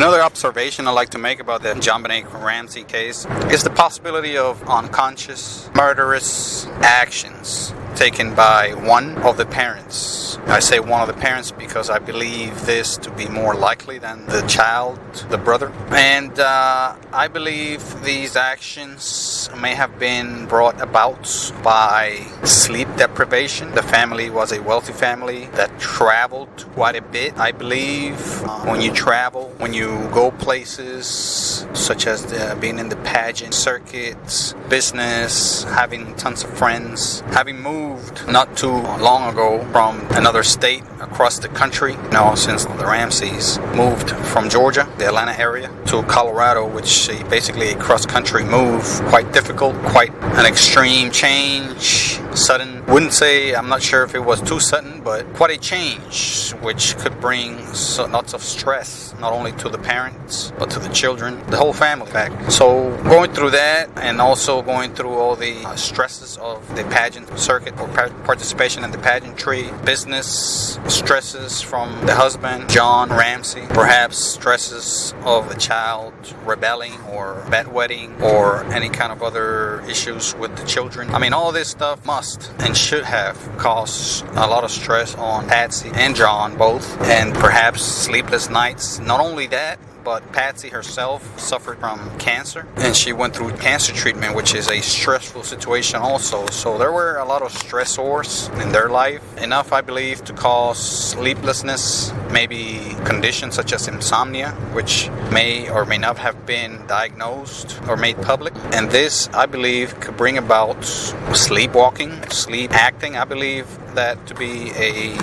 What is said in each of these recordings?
Another observation I'd like to make about the Jonbenet Ramsey case is the possibility of unconscious, murderous actions taken by one of the parents. I say one of the parents because I believe this to be more likely than the child, the brother. And I believe these actions may have been brought about by sleep deprivation. The family was a wealthy family that traveled quite a bit. I believe when you travel, when you go places such as being in the pageant circuits, business, having tons of friends, having moved not too long ago from another state across the country, since the Ramseys moved from Georgia, the Atlanta area, to Colorado, which is basically a cross-country move, quite difficult, quite an extreme change, sudden. I'm not sure if it was too sudden, but quite a change, which could bring lots of stress, not only to the parents, but to the children, the whole family, in fact. So going through that, and also going through all the stresses of the pageant circuit, or participation in the pageantry, business stresses from the husband, John Ramsey, perhaps stresses of the child rebelling or bedwetting or any kind of other issues with the children. All this stuff must and should have caused a lot of stress on Patsy and John both, and perhaps sleepless nights. Not only that, but Patsy herself suffered from cancer, and she went through cancer treatment, which is a stressful situation also. So there were a lot of stressors in their life, enough, I believe, to cause sleeplessness, maybe conditions such as insomnia, which may or may not have been diagnosed or made public. And this, I believe, could bring about sleepwalking, sleep acting. I believe that to be a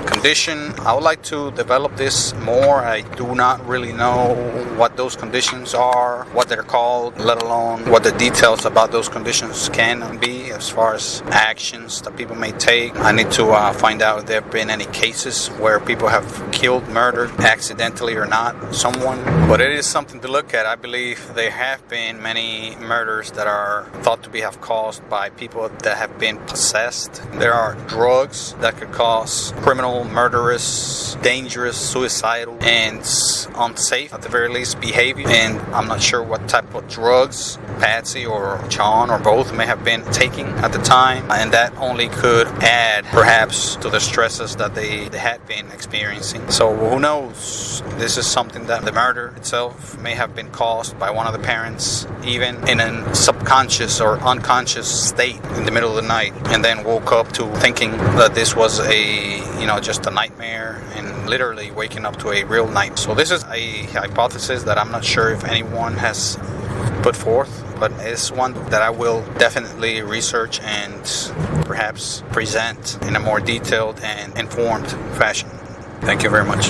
condition. I would like to develop this more. I do not really know what those conditions are, what they're called, let alone what the details about those conditions can be as far as actions that people may take. I need to find out if there have been any cases where people have killed, murdered, accidentally or not, someone. But it is something to look at. I believe there have been many murders that are thought to be caused by people that have been possessed. There are drugs that could cause criminal, murderous, dangerous, suicidal, and unsafe, at the very least, behavior. And I'm not sure what type of drugs Patsy or John or both may have been taking at the time, and that only could add perhaps to the stresses that they had been experiencing. So who knows? This is something that the murder itself may have been caused by one of the parents, even in a subconscious or unconscious state in the middle of the night, and then woke up to thinking that this was just a nightmare, and literally waking up to a real night. So this is a hypothesis that I'm not sure if anyone has put forth, but it's one that I will definitely research and perhaps present in a more detailed and informed fashion. Thank you very much.